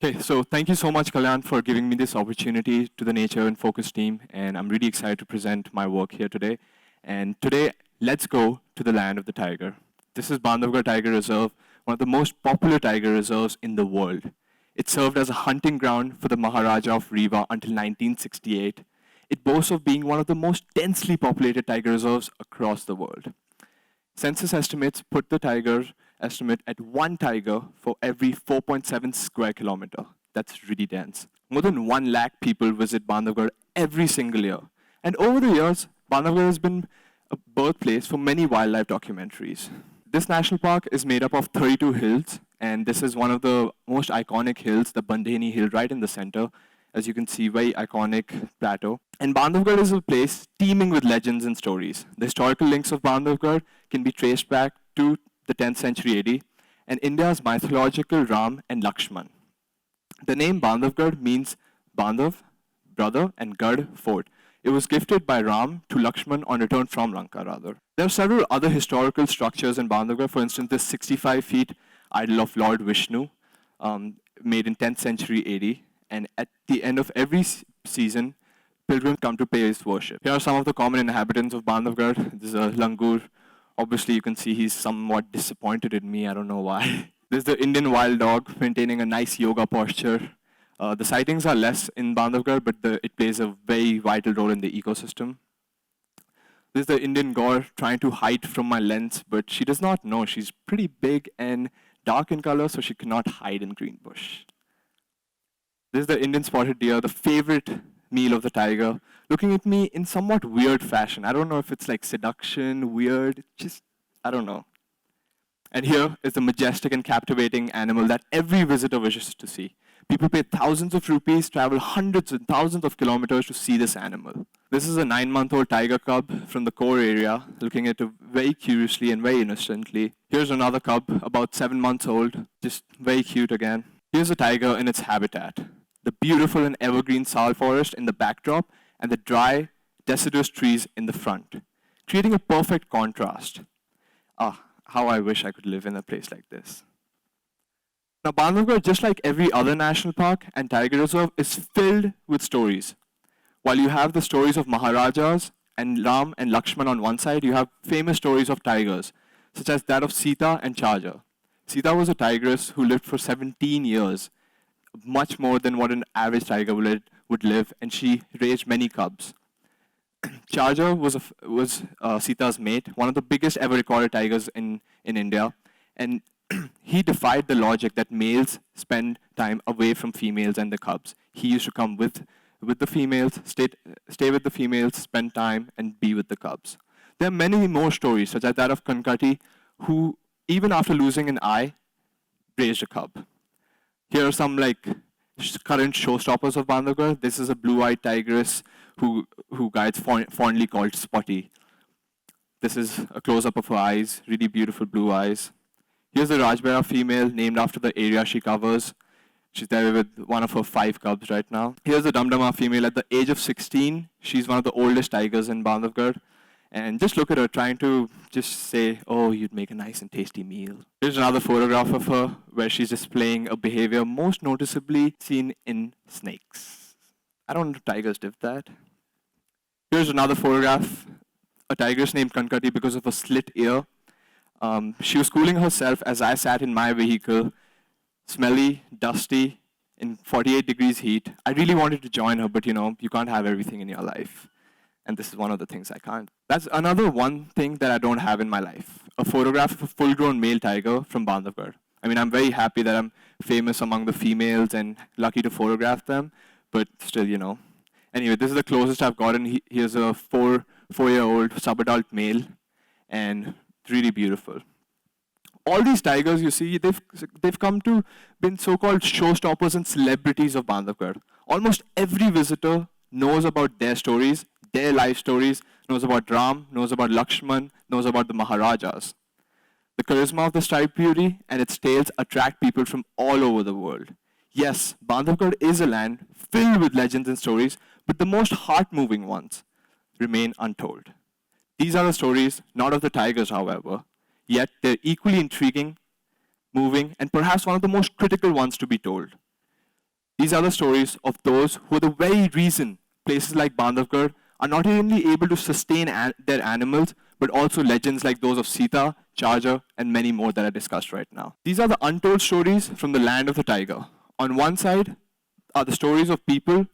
Okay, so thank you so much, Kalyan, for giving me this opportunity to the Nature and Focus team, and I'm really excited to present my work here today. And today, let's go to the land of the tiger. This is Bandhavgarh Tiger Reserve, one of the most popular tiger reserves in the world. It served as a hunting ground for the Maharaja of Rewa until 1968. It boasts of being one of the most densely populated tiger reserves across the world. Census estimates put the tiger estimate at one tiger for every 4.7 square kilometer. That's really dense. More than 1 lakh people visit Bandhavgarh every single year. And over the years, Bandhavgarh has been a birthplace for many wildlife documentaries. This national park is made up of 32 hills, and this is one of the most iconic hills, the Bandheni Hill, right in the center. As you can see, very iconic plateau. And Bandhavgarh is a place teeming with legends and stories. The historical links of Bandhavgarh can be traced back to the 10th century AD and India's mythological Ram and Lakshman. The name Bandhavgarh means Bandhav, brother, and Garh, fort. It was gifted by Ram to Lakshman on return from Lanka, rather. There are several other historical structures in Bandhavgarh. For instance, this 65 feet idol of Lord Vishnu, made in 10th century AD. And at the end of every season, pilgrims come to pay his worship. Here are some of the common inhabitants of Bandhavgarh. This is a langur. Obviously, you can see he's somewhat disappointed in me. I don't know why. This is the Indian wild dog maintaining a nice yoga posture. The sightings are less in Bandhavgarh, but it plays a very vital role in the ecosystem. This is the Indian gaur trying to hide from my lens, but she does not know. She's pretty big and dark in color, so she cannot hide in green bush. This is the Indian spotted deer, the favorite meal of the tiger, looking at me in somewhat weird fashion. I don't know if it's like seduction, weird, just, I don't know. And here is the majestic and captivating animal that every visitor wishes to see. People pay thousands of rupees, travel hundreds and thousands of kilometers to see this animal. This is a 9-month-old tiger cub from the core area, looking at it very curiously and very innocently. Here's another cub, about 7 months old, just very cute again. Here's a tiger in its habitat. The beautiful and evergreen sal forest in the backdrop and the dry, deciduous trees in the front, creating a perfect contrast. Ah, how I wish I could live in a place like this. Now, Bandhavgarh, just like every other national park and tiger reserve, is filled with stories. While you have the stories of Maharajas and Ram and Lakshman on one side, you have famous stories of tigers, such as that of Sita and Charger. Sita was a tigress who lived for 17 years, much more than what an average tiger would live, and she raised many cubs. Charger was Sita's mate, one of the biggest ever recorded tigers in India, and he defied the logic that males spend time away from females and the cubs. He used to come with the females, stay with the females, spend time, and be with the cubs. There are many more stories, such as that of Kankati, who, even after losing an eye, raised a cub. Here are some current showstoppers of Bandhavgarh. This is a blue-eyed tigress who guides fondly called Spotty. This is a close-up of her eyes, really beautiful blue eyes. Here's the Rajbera female, named after the area she covers. She's there with one of her 5 cubs right now. Here's the Damdama female. At the age of 16, she's one of the oldest tigers in Bandhavgarh. And just look at her trying to just say, oh, you'd make a nice and tasty meal. Here's another photograph of her where she's displaying a behavior most noticeably seen in snakes. I don't know if tigers did that. Here's another photograph, a tigress named Kankati because of a slit ear. She was cooling herself as I sat in my vehicle, smelly, dusty, in 48 degrees heat. I really wanted to join her, but you can't have everything in your life. And this is one of the things I can't. That's another one thing that I don't have in my life. A photograph of a full-grown male tiger from Bandhavgarh. I mean, I'm very happy that I'm famous among the females and lucky to photograph them, but still, Anyway, this is the closest I've gotten. Here's a 4-year-old subadult male, and really beautiful. All these tigers, you see, they've come to been so-called showstoppers and celebrities of Bandhavgarh. Almost every visitor knows about their stories, their life stories, knows about Ram, knows about Lakshman, knows about the Maharajas. The charisma of the striped beauty and its tales attract people from all over the world. Yes, Bandhavgarh is a land filled with legends and stories, but the most heart-moving ones remain untold. These are the stories, not of the tigers, however, yet they're equally intriguing, moving, and perhaps one of the most critical ones to be told. These are the stories of those who are the very reason places like Bandhavgarh are not only able to sustain their animals, but also legends like those of Sita, Charger, and many more that I discussed right now. These are the untold stories from the land of the tiger. On one side are the stories of people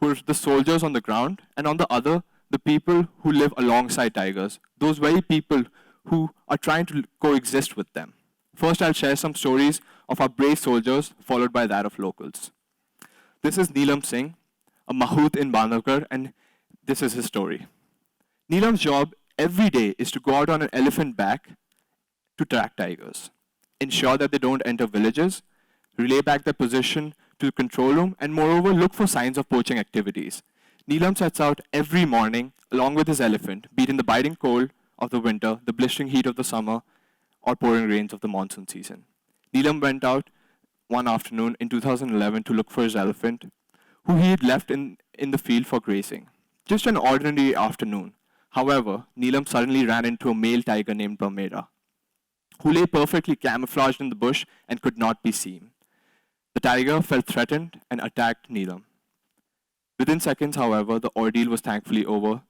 who are the soldiers on the ground, and on the other, the people who live alongside tigers, those very people who are trying to coexist with them. First, I'll share some stories of our brave soldiers, followed by that of locals. This is Neelam Singh, a Mahout in Bandhavgarh, and this is his story. Neelam's job every day is to go out on an elephant back to track tigers, ensure that they don't enter villages, relay back their position to the control room, and moreover, look for signs of poaching activities. Neelam sets out every morning along with his elephant, be it in the biting cold of the winter, the blistering heat of the summer, or pouring rains of the monsoon season. Neelam went out one afternoon in 2011 to look for his elephant, who he had left in the field for grazing. Just an ordinary afternoon. However, Neelam suddenly ran into a male tiger named Bamera, who lay perfectly camouflaged in the bush and could not be seen. The tiger felt threatened and attacked Neelam. Within seconds, however, the ordeal was thankfully over.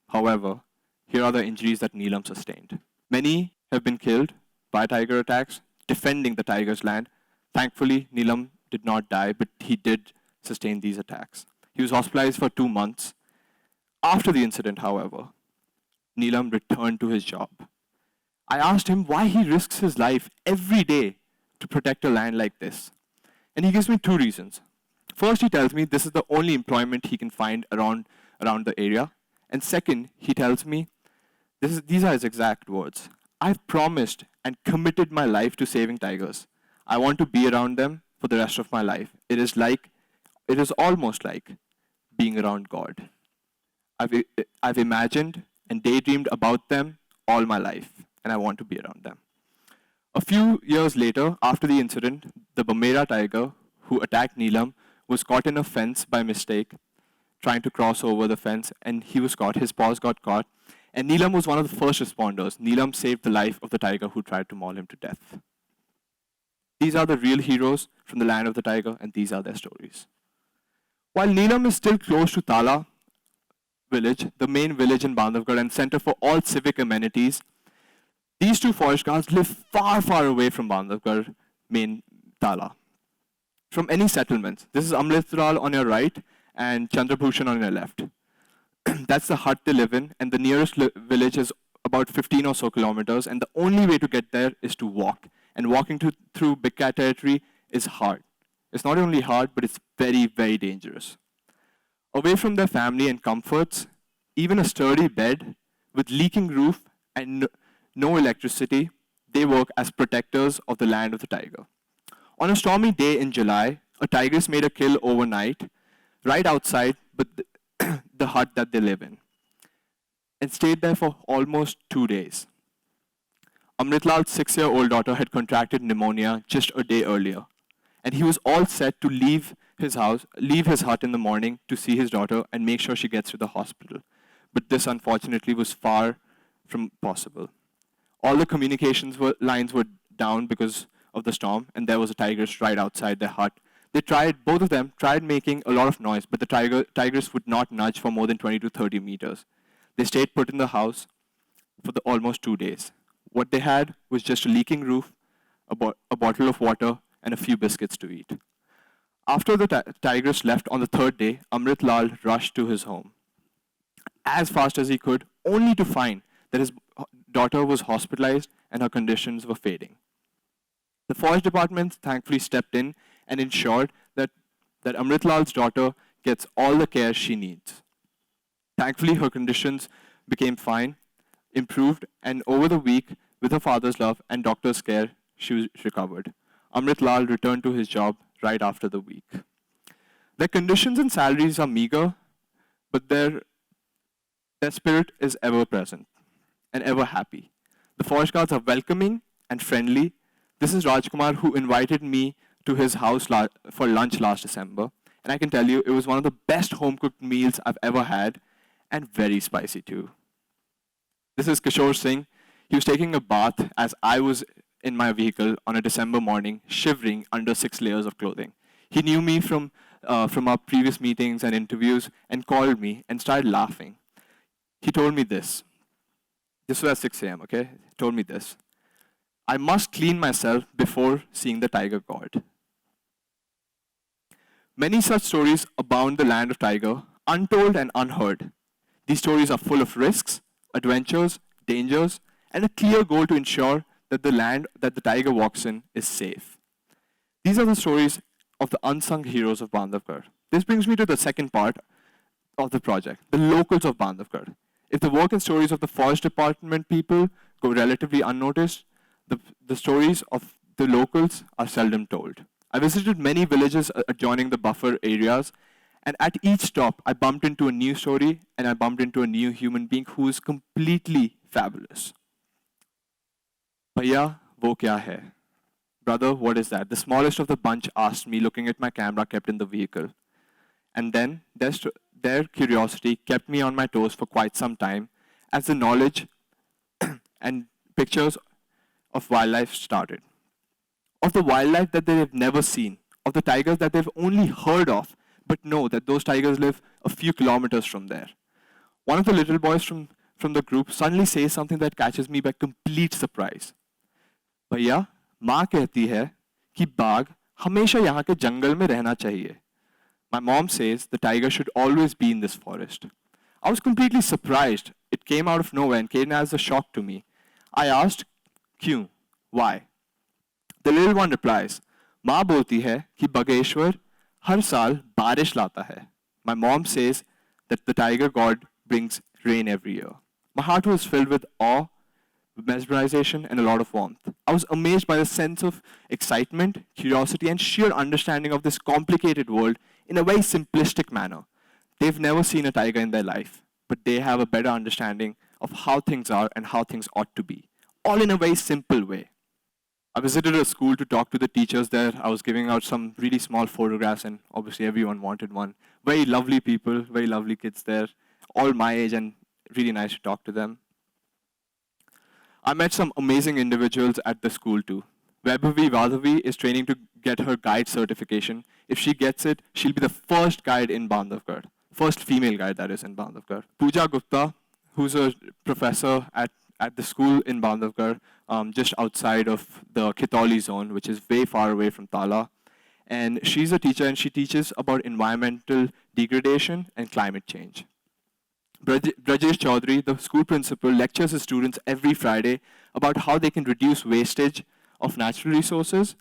However, here are the injuries that Neelam sustained. Many have been killed by tiger attacks, defending the tiger's land. Thankfully, Neelam did not die, but he did sustain these attacks. He was hospitalized for 2 months. After the incident, however, Neelam returned to his job. I asked him why he risks his life every day to protect a land like this. And he gives me 2 reasons. First, he tells me this is the only employment he can find around the area. And second, he tells me, these are his exact words: I've promised and committed my life to saving tigers. I want to be around them for the rest of my life. It is almost like being around God. I've imagined and daydreamed about them all my life, and I want to be around them. A few years later, after the incident, the Bamera tiger who attacked Neelam was caught in a fence by mistake, trying to cross over the fence, and he was caught. His paws got caught, and Neelam was one of the first responders. Neelam saved the life of the tiger who tried to maul him to death. These are the real heroes from the land of the tiger, and these are their stories. While Neelam is still close to Tala village, the main village in Bandhavgarh and center for all civic amenities, these 2 forest guards live far, far away from Bandhavgarh main Tala, from any settlements. This is Amritral on your right and Chandrabhushan on your left. That's the hut they live in, and the nearest village is about 15 or so kilometers, and the only way to get there is to walk. And walking through Big Cat territory is hard. It's not only hard, but it's very, very dangerous. Away from their family and comforts, even a sturdy bed with leaking roof and no electricity, they work as protectors of the land of the tiger. On a stormy day in July, a tigress made a kill overnight, right outside the hut that they live in, and stayed there for almost 2 days. Amritlal's 6-year-old daughter had contracted pneumonia just a day earlier, and he was all set to leave his hut in the morning to see his daughter and make sure she gets to the hospital. But this, unfortunately, was far from possible. All the communications lines were down because of the storm, and there was a tigress right outside their hut. Both of them tried making a lot of noise, but the tigress would not nudge for more than 20 to 30 meters. They stayed put in the house for almost 2 days. What they had was just a leaking roof, a bottle of water, and a few biscuits to eat. After the tigress left on the 3rd day, Amrit Lal rushed to his home as fast as he could, only to find that his daughter was hospitalized and her conditions were fading. The forest department thankfully stepped in and ensured that Amrit Lal's daughter gets all the care she needs. Thankfully, her conditions became fine, improved, and over the week, with her father's love and doctor's care, she was recovered. Amrit Lal returned to his job right after the week. Their conditions and salaries are meager, but their spirit is ever present and ever happy. The forest guards are welcoming and friendly. This is Rajkumar, who invited me to his house for lunch last December, and I can tell you it was one of the best home-cooked meals I've ever had, and very spicy too. This is Kishore Singh. He was taking a bath as I was in my vehicle on a December morning, shivering under 6 layers of clothing. He knew me from our previous meetings and interviews and called me and started laughing. He told me this. This was at 6 a.m., okay? He told me this. I must clean myself before seeing the tiger god. Many such stories abound the land of tiger, untold and unheard. These stories are full of risks, adventures, dangers, and a clear goal to ensure that the land that the tiger walks in is safe. These are the stories of the unsung heroes of Bandhavgarh. This brings me to the second part of the project, the locals of Bandhavgarh. If the work and stories of the forest department people go relatively unnoticed, the stories of the locals are seldom told. I visited many villages adjoining the buffer areas, and at each stop, I bumped into a new story and I bumped into a new human being who is completely fabulous. Bhaiya, wo kya hai? Brother, what is that? The smallest of the bunch asked me, looking at my camera kept in the vehicle. And then their curiosity kept me on my toes for quite some time as the knowledge and pictures of wildlife started. Of the wildlife that they have never seen, of the tigers that they've only heard of, but know that those tigers live a few kilometers from there. One of the little boys from the group suddenly says something that catches me by complete surprise. भैया, माँ कहती है कि बाघ हमेशा यहाँ के जंगल में रहना चाहिए. My mom says the tiger should always be in this forest. I was completely surprised. It came out of nowhere and came as a shock to me. I asked, क्यों? Why? The little one replies, माँ बोलती है कि बागेश्वर हर साल बारिश लाता है. My mom says that the tiger god brings rain every year. My heart was filled with awe, mesmerization, and a lot of warmth. I was amazed by the sense of excitement, curiosity, and sheer understanding of this complicated world in a very simplistic manner. They've never seen a tiger in their life, but they have a better understanding of how things are and how things ought to be, all in a very simple way. I visited a school to talk to the teachers there. I was giving out some really small photographs, and obviously everyone wanted one. Very lovely people, very lovely kids there, all my age, and really nice to talk to them. I met some amazing individuals at the school too. Vaibhavi Vadhavi is training to get her guide certification. If she gets it, she'll be the first guide in Bandhavgarh. First female guide, that is, in Bandhavgarh. Pooja Gupta, who's a professor at the school in Bandhavgarh, just outside of the Khitauli zone, which is way far away from Tala. And she's a teacher, and she teaches about environmental degradation and climate change. Brajesh Chaudhary, the school principal, lectures his students every Friday about how they can reduce wastage of natural resources,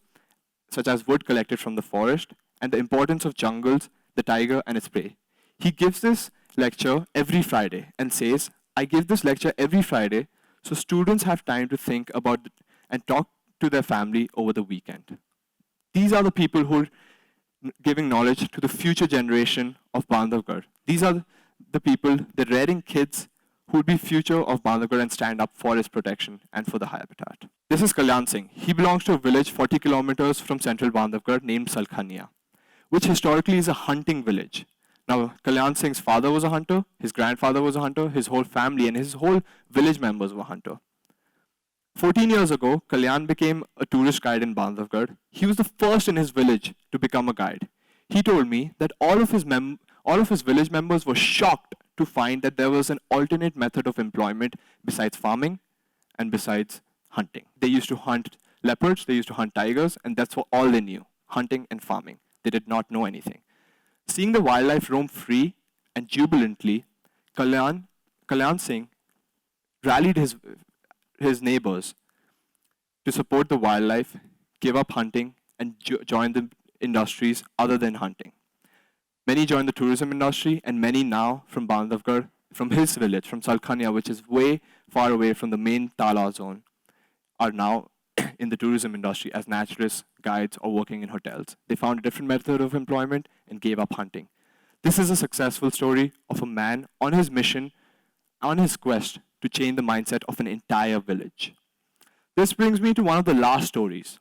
such as wood collected from the forest, and the importance of jungles, the tiger, and its prey. He gives this lecture every Friday and says, I give this lecture every Friday so students have time to think about and talk to their family over the weekend. These are the people who are giving knowledge to the future generation of Bandhavgarh. These are the people, the rearing kids who will be future of Bandhavgarh and stand up for its protection and for the habitat. This is Kalyan Singh. He belongs to a village 40 kilometers from central Bandhavgarh named Salkhania, which historically is a hunting village. Now, Kalyan Singh's father was a hunter, his grandfather was a hunter, his whole family and his whole village members were hunter. 14 years ago, Kalyan became a tourist guide in Bandhavgarh. He was the first in his village to become a guide. He told me that all of his village members were shocked to find that there was an alternate method of employment besides farming and besides hunting. They used to hunt leopards, they used to hunt tigers, and that's all they knew, hunting and farming. They did not know anything. Seeing the wildlife roam free and jubilantly, Kalyan Singh rallied his neighbors to support the wildlife, give up hunting, and join the industries other than hunting. Many joined the tourism industry, and many now from Bandhavgarh, from his village, from Salkhania, which is way far away from the main Tala zone, are now in the tourism industry as naturalists, guides, or working in hotels. They found a different method of employment and gave up hunting. This is a successful story of a man on his mission, on his quest to change the mindset of an entire village. This brings me to one of the last stories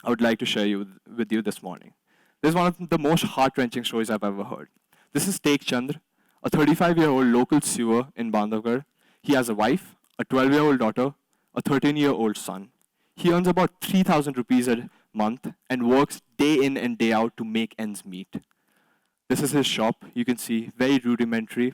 I would like to share with you this morning. This is one of the most heart-wrenching stories I've ever heard. This is Tek Chandra, a 35-year-old local sewer in Bandhavgarh. He has a wife, a 12-year-old daughter, a 13-year-old son. He earns about 3,000 rupees a month and works day in and day out to make ends meet. This is his shop. You can see very rudimentary.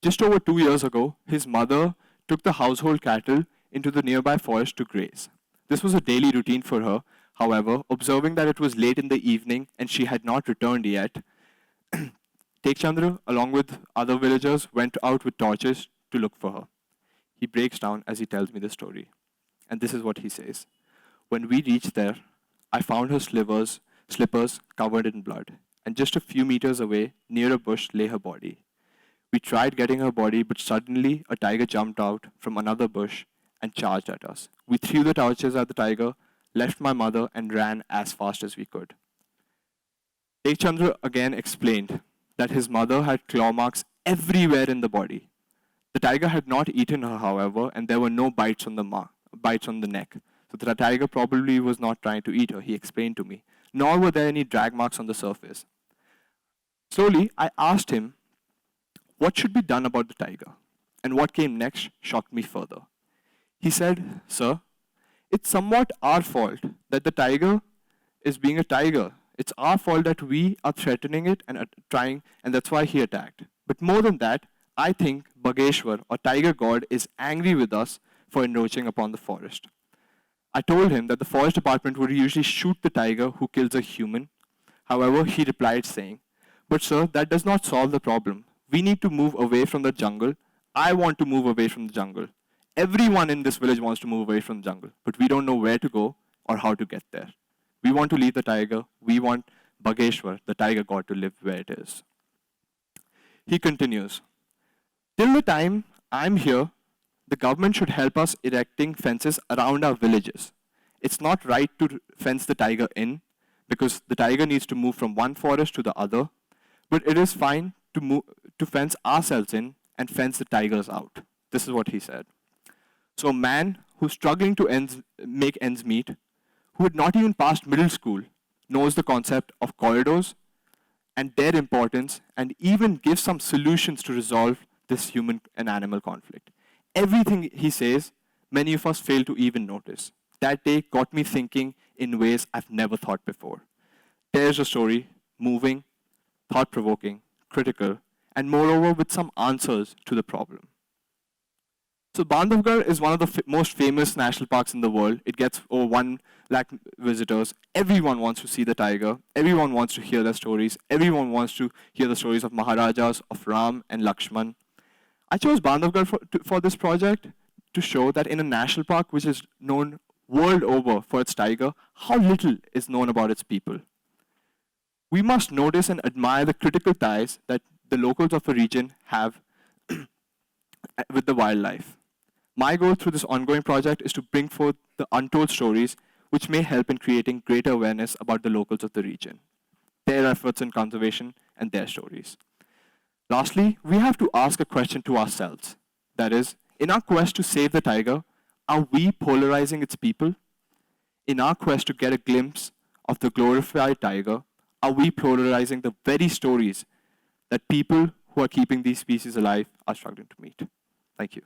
Just over 2 years ago, his mother took the household cattle into the nearby forest to graze. This was a daily routine for her. However, observing that it was late in the evening and she had not returned yet, Tekchandra, along with other villagers, went out with torches to look for her. He breaks down as he tells me the story. And this is what he says. When we reached there, I found her slippers covered in blood. And just a few meters away, near a bush, lay her body. We tried getting her body, but suddenly a tiger jumped out from another bush and charged at us. We threw the torches at the tiger, left my mother, and ran as fast as we could. Tekchandra again explained that his mother had claw marks everywhere in the body. The tiger had not eaten her, however, and there were no bites on the neck. So the tiger probably was not trying to eat her, he explained to me. Nor were there any drag marks on the surface. Slowly, I asked him what should be done about the tiger, and what came next shocked me further. He said, "Sir, it's somewhat our fault that the tiger is being a tiger. It's our fault that we are threatening it and trying, and that's why he attacked. But more than that, I think Bageshwar, or tiger god, is angry with us for encroaching upon the forest." I told him that the forest department would usually shoot the tiger who kills a human. However, he replied saying, "But sir, that does not solve the problem. We need to move away from the jungle. I want to move away from the jungle. Everyone in this village wants to move away from the jungle, but we don't know where to go or how to get there. We want to leave the tiger. We want Bageshwar, the tiger god, to live where it is." He continues, "Till the time I'm here, the government should help us erecting fences around our villages. It's not right to fence the tiger in because the tiger needs to move from one forest to the other, but it is fine to fence ourselves in and fence the tigers out." This is what he said. So a man who's struggling to make ends meet, who had not even passed middle school, knows the concept of corridors and their importance, and even gives some solutions to resolve this human and animal conflict. Everything he says, many of us fail to even notice. That day got me thinking in ways I've never thought before. There's a story, moving, thought-provoking, critical, and moreover with some answers to the problem. So Bandhavgarh is one of the most famous national parks in the world. It gets over 1 lakh visitors. Everyone wants to see the tiger. Everyone wants to hear their stories. Everyone wants to hear the stories of Maharajas, of Ram and Lakshman. I chose Bandhavgarh for this project to show that in a national park which is known world over for its tiger, how little is known about its people. We must notice and admire the critical ties that the locals of a region have with the wildlife. My goal through this ongoing project is to bring forth the untold stories which may help in creating greater awareness about the locals of the region, their efforts in conservation, and their stories. Lastly, we have to ask a question to ourselves. That is, in our quest to save the tiger, are we polarizing its people? In our quest to get a glimpse of the glorified tiger, are we polarizing the very stories that people who are keeping these species alive are struggling to meet? Thank you.